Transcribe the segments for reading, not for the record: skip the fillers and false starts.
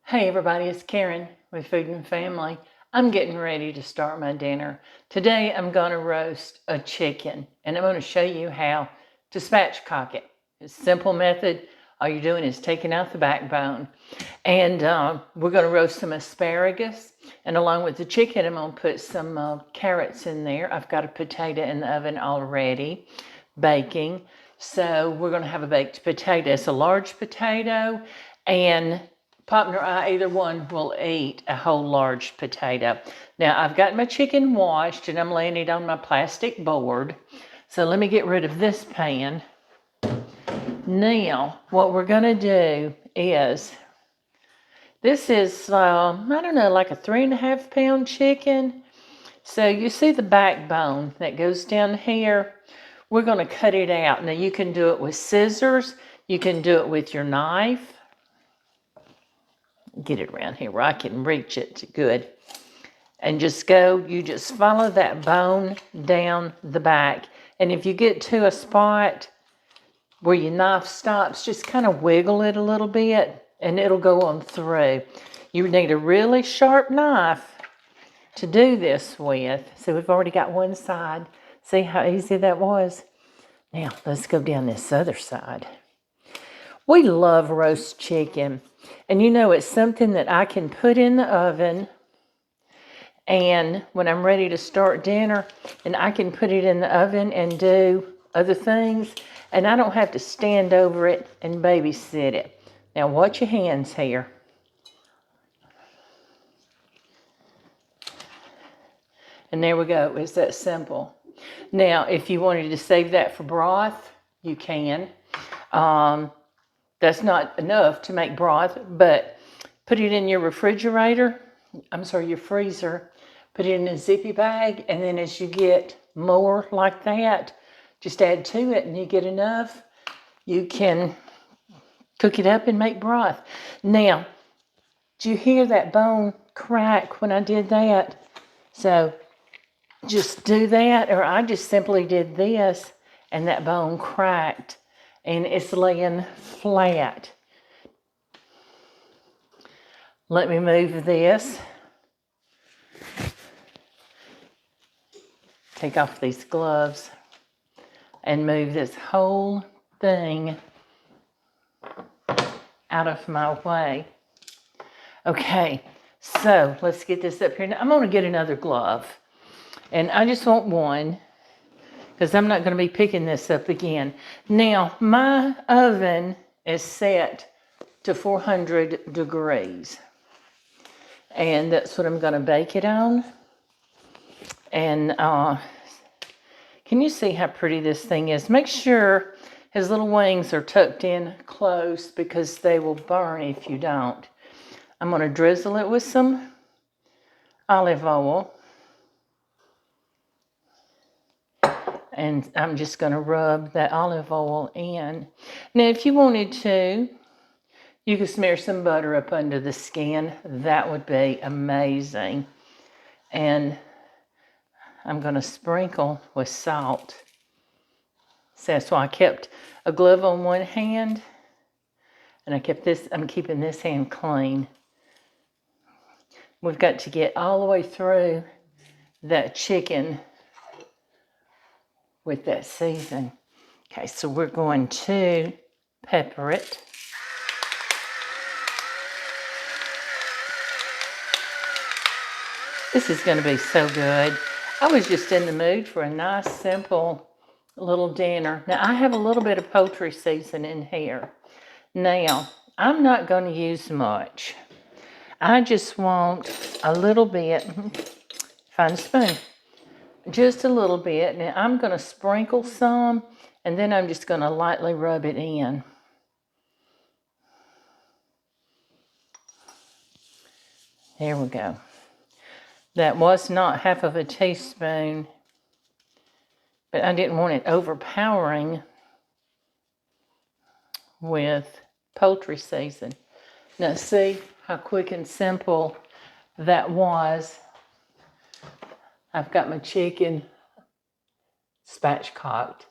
Hey everybody, it's Karen with Food and Family. I'm getting ready to start my dinner. Today I'm going to roast a chicken and I'm going to show you how to spatchcock it. It's a simple method. All you're doing is taking out the backbone. And we're going to roast some asparagus. And along with the chicken, I'm going to put some carrots in there. I've got a potato in the oven already baking. So we're going to have a baked potato. It's a large potato, and partner, either one will eat a whole large potato. Now, I've got my chicken washed, and I'm laying it on my plastic board. So let me get rid of this pan. Now, what we're going to do is, this is, I don't know, like a 3.5 pound chicken. So you see the backbone that goes down here? We're going to cut it out. Now, you can do it with scissors. You can do it with your knife. Get it around here where I can reach it good. And you just follow that bone down the back. And if you get to a spot where your knife stops, just kind of wiggle it a little bit and it'll go on through. You need a really sharp knife to do this with. So we've already got one side. See how easy that was? Now let's go down this other side. We love roast chicken. And you know, it's something that I can put in the oven, and when I'm ready to start dinner, and I can put it in the oven and do other things, and I don't have to stand over it and babysit it. Now watch your hands here. And there we go. It's that simple. Now, if you wanted to save that for broth, you can. That's not enough to make broth, but put it in your refrigerator. Your freezer. Put it in a zippy bag, and then as you get more like that, just add to it, and you get enough. You can cook it up and make broth. Now, did you hear that bone crack when I did that? So just do that, or I just simply did this, and that bone cracked, and it's laying flat. Let me move this. Take off these gloves and move this whole thing out of my way. Okay, so let's get this up here. Now, I'm going to get another glove. And I just want one, because I'm not going to be picking this up again. Now, my oven is set to 400 degrees. And that's what I'm going to bake it on. And can you see how pretty this thing is? Make sure his little wings are tucked in close, because they will burn if you don't. I'm going to drizzle it with some olive oil. And I'm just going to rub that olive oil in. Now, if you wanted to, you could smear some butter up under the skin. That would be amazing. And I'm going to sprinkle with salt. So that's why I kept a glove on one hand, and I'm keeping this hand clean. We've got to get all the way through that chicken with that season. Okay, so we're going to pepper it. This is going to be so good. I was just in the mood for a nice, simple little dinner. Now, I have a little bit of poultry seasoning here. Now, I'm not going to use much. I just want a little bit. Find a spoon. Just a little bit. Now, I'm going to sprinkle some, and then I'm just going to lightly rub it in. There we go. That was not half of a teaspoon, but I didn't want it overpowering with poultry season. Now see how quick and simple that was. I've got my chicken spatchcocked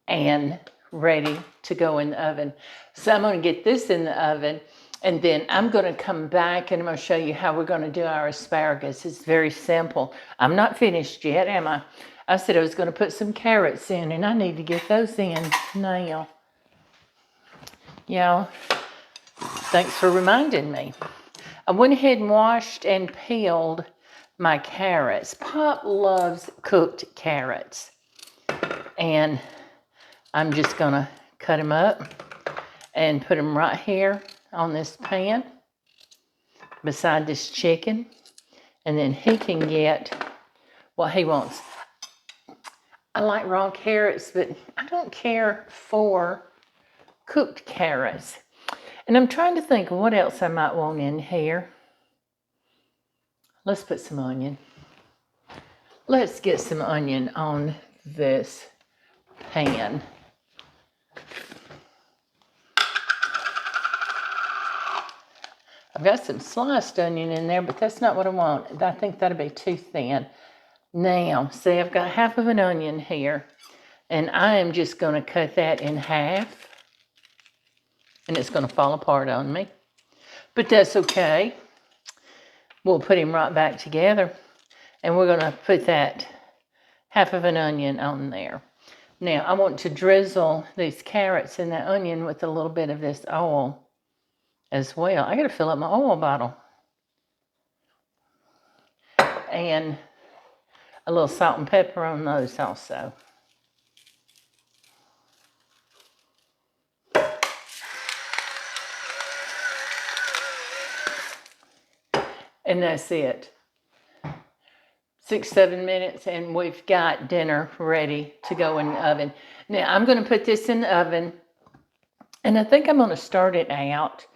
and ready to go in the oven. So I'm going to get this in the oven, And then I'm going to come back and I'm going to show you how we're going to do our asparagus. It's very simple. I'm not finished yet, am I? I said I was going to put some carrots in, and I need to get those in now. Y'all, thanks for reminding me. I went ahead and washed and peeled my carrots. Pop loves cooked carrots. And I'm just going to cut them up and put them right here on this pan beside this chicken, and then he can get what he wants. I like raw carrots, but I don't care for cooked carrots. And I'm trying to think of what else I might want in here. Let's put some onion. Let's get some onion on this pan. I've got some sliced onion in there, but that's not what I want. I think that'll be too thin. Now, see, I've got half of an onion here, and I am just going to cut that in half, and it's going to fall apart on me. But that's okay. We'll put him right back together, and we're going to put that half of an onion on there. Now, I want to drizzle these carrots and that onion with a little bit of this oil as well. I got to fill up my oil bottle. And a little salt and pepper on those also. And that's it. 6-7 minutes and we've got dinner ready to go in the oven. Now I'm going to put this in the oven, and I think I'm going to start it out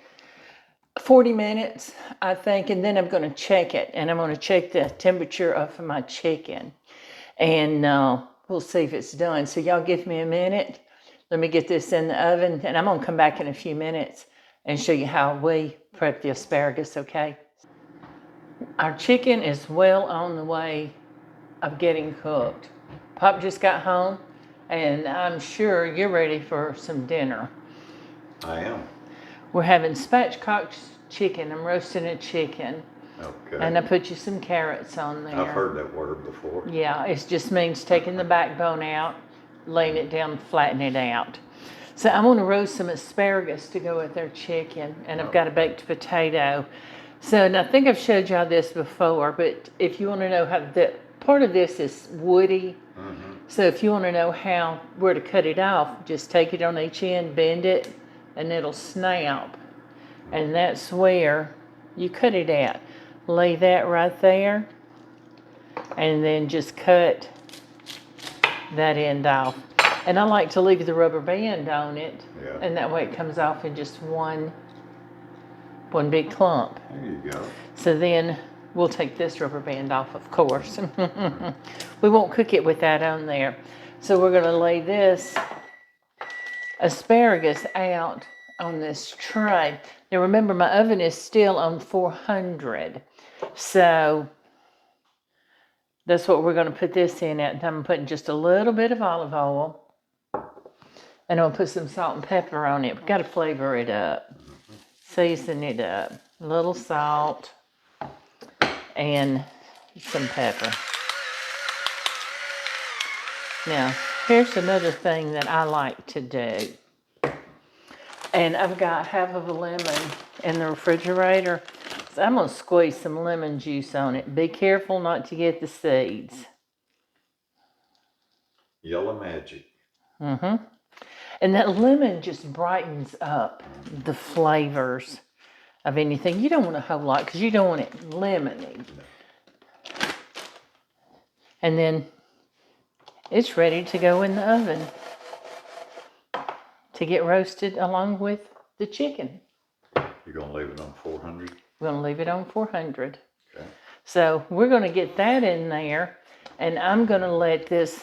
40 minutes, I think, and then I'm going to check it, and I'm going to check the temperature of my chicken, and we'll see if it's done. So y'all give me a minute. Let me get this in the oven, and I'm going to come back in a few minutes and show you how we prep the asparagus, okay? Our chicken is well on the way of getting cooked. Pop just got home, and I'm sure you're ready for some dinner. I am. We're having spatchcock chicken. I'm roasting a chicken. Okay. And I put you some carrots on there. I've heard that word before. Yeah, it just means taking the backbone out, laying it down, flattening it out. So I want to roast some asparagus to go with our chicken, and I've got a baked potato. So, and I think I've showed y'all this before, but if you want to know how part of this is woody. Mm-hmm. So if you want to know where to cut it off, just take it on each end, bend it, and it'll snap. And that's where you cut it at. Lay that right there, and then just cut that end off. And I like to leave the rubber band on it, and that way it comes off in just one big clump. There you go. So then we'll take this rubber band off, of course. We won't cook it with that on there. So we're going to lay this asparagus out on this tray. Now remember, my oven is still on 400. So that's what we're going to put this in at. I'm putting just a little bit of olive oil. And I'll put some salt and pepper on it. We've got to flavor it up. Season it up. A little salt and some pepper. Now, here's another thing that I like to do. And I've got half of a lemon in the refrigerator. So I'm going to squeeze some lemon juice on it. Be careful not to get the seeds. Yellow magic. Mm-hmm. And that lemon just brightens up the flavors of anything. You don't want a whole lot because you don't want it lemony. And then it's ready to go in the oven to get roasted along with the chicken. You're going to leave it on 400? We're going to leave it on 400. Okay. So we're going to get that in there, and I'm going to let this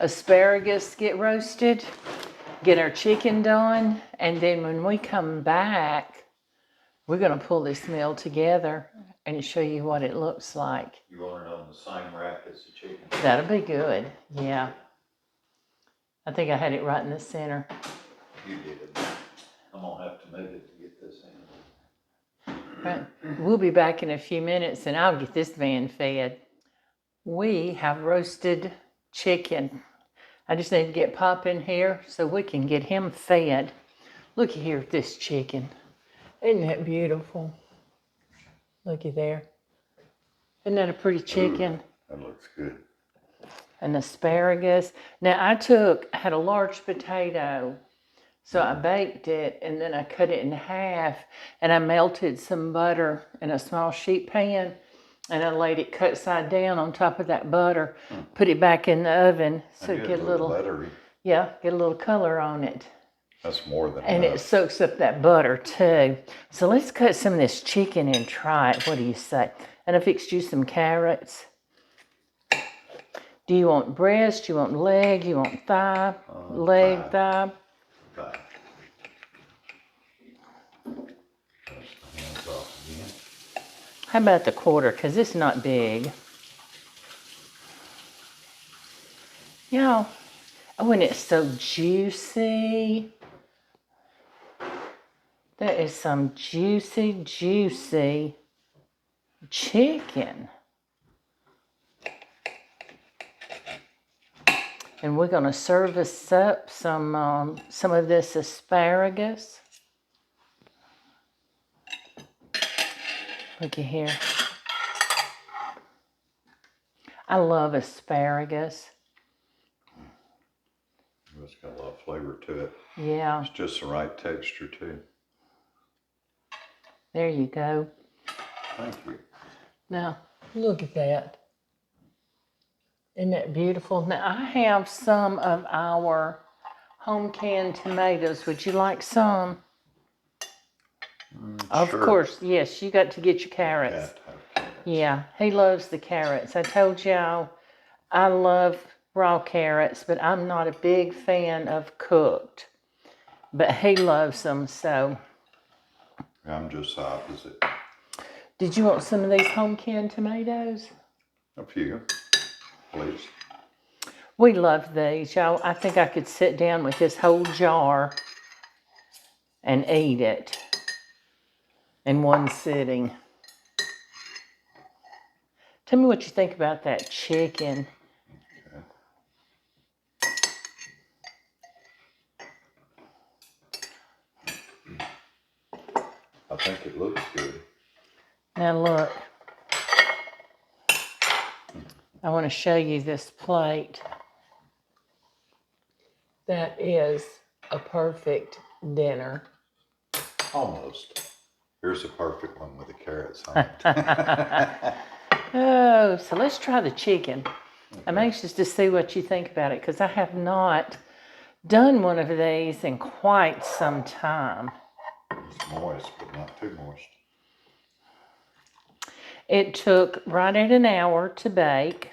asparagus get roasted, get our chicken done, and then when we come back, we're going to pull this meal together and show you what it looks like. You want it on the same rack as the chicken? That'll be good, yeah. I think I had it right in the center. You did it. I'm going to have to move it to get this in. Right. We'll be back in a few minutes and I'll get this van fed. We have roasted chicken. I just need to get Pop in here so we can get him fed. Looky here at this chicken. Isn't that beautiful? Looky there. Isn't that a pretty chicken? That looks good. And asparagus. Now I had a large potato, so I baked it and then I cut it in half and I melted some butter in a small sheet pan and I laid it cut side down on top of that butter, put it back in the oven so get a little buttery. Yeah, get a little color on it. That's more than And enough. it soaks up that butter too. So let's cut some of this chicken and try it. What do you say? And I fixed you some carrots. Do you want breast? You want leg? You want thigh? Leg, thigh? Thigh. Dust the hands off again. How about the quarter? Because it's not big. Y'all, oh, and it's so juicy. That is some juicy, juicy chicken. And we're going to serve us up some of this asparagus. Looky here. I love asparagus. It's got a lot of flavor to it. Yeah. It's just the right texture too. There you go. Thank you. Now, look at that. Isn't that beautiful? Now, I have some of our home canned tomatoes. Would you like some? Of Sure. course, yes. You got to get your carrots. Yeah, he loves the carrots. I told y'all I love raw carrots, but I'm not a big fan of cooked. But he loves them, so. I'm just the opposite. Did you want some of these home canned tomatoes? A few, please. We love these, y'all. I think I could sit down with this whole jar and eat it in one sitting. Tell me what you think about that chicken. I think it looks good. Now look, I want to show you this plate. That is a perfect dinner. Almost. Here's a perfect one with the carrots on it. Oh, so let's try the chicken. I'm anxious to see what you think about it because I have not done one of these in quite some time. It's moist, but not too moist. It took right at an hour to bake.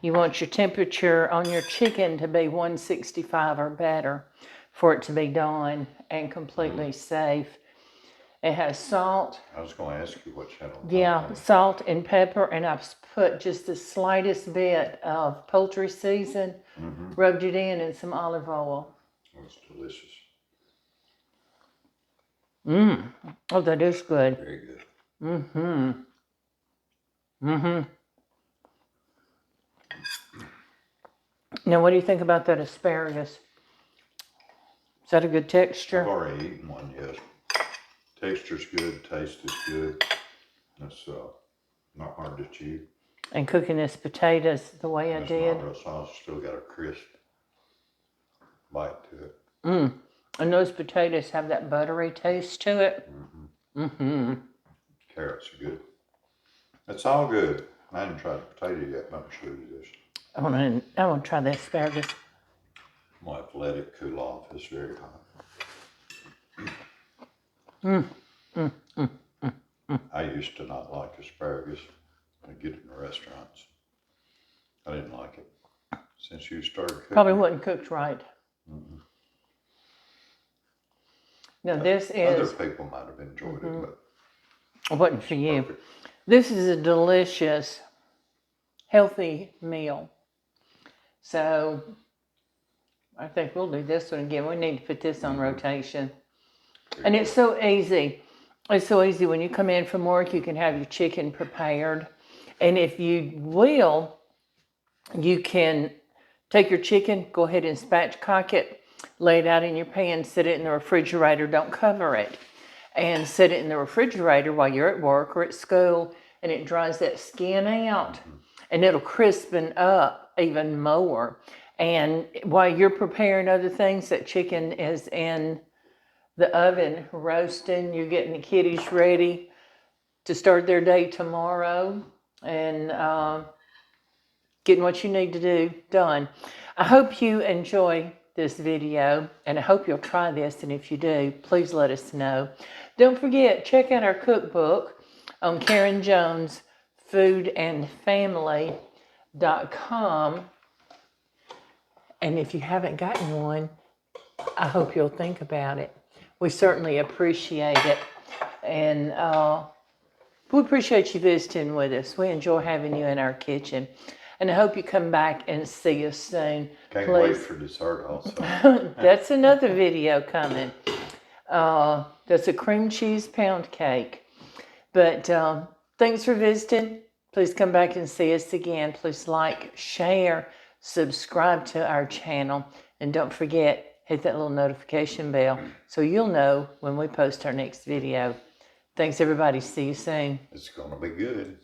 You want your temperature on your chicken to be 165 or better for it to be done and completely safe. It has salt. I was going to ask you what you had on top. Yeah, salt and pepper, and I've put just the slightest bit of poultry season, rubbed it in, and some olive oil. It's delicious. Oh, that is good. Very good. Now, what do you think about that asparagus? Is that a good texture? I've already eaten one, yes. Texture's good, taste is good. It's not hard to chew. And cooking this potatoes the way I did. Not real soft, still got a crisp bite to it. And those potatoes have that buttery taste to it. Carrots are good. It's all good. I haven't tried the potato yet, but I'm sure you this. I want to try the asparagus. I'm going to have to let it cool off. It's very hot. I used to not like asparagus. I get it in the restaurants. I didn't like it. Since you started cooking. Probably wasn't cooked right. Now this Other is, people might have enjoyed it, but it wasn't for you. perfect. This is a delicious, healthy meal. So I think we'll do this one again. We need to put this on rotation. And it's so easy. It's so easy. When you come in from work, you can have your chicken prepared. And if you will, you can take your chicken, go ahead and spatchcock it, lay it out in your pan, set it in the refrigerator, don't cover it, and set it in the refrigerator while you're at work or at school, and it dries that skin out, and it'll crispen up even more. And while you're preparing other things, that chicken is in the oven roasting, you're getting the kiddies ready to start their day tomorrow, and getting what you need to do done. I hope you enjoy this video, and I hope you'll try this, and if you do, please let us know. Don't forget, check out our cookbook on KarenJonesFoodAndFamily.com, and if you haven't gotten one, I hope you'll think about it. We certainly appreciate it, and we appreciate you visiting with us. We enjoy having you in our kitchen. And I hope you come back and see us soon. Can't wait for dessert also. That's another video coming. That's a cream cheese pound cake. But thanks for visiting. Please come back and see us again. Please like, share, subscribe to our channel. And don't forget, hit that little notification bell so you'll know when we post our next video. Thanks, everybody. See you soon. It's going to be good.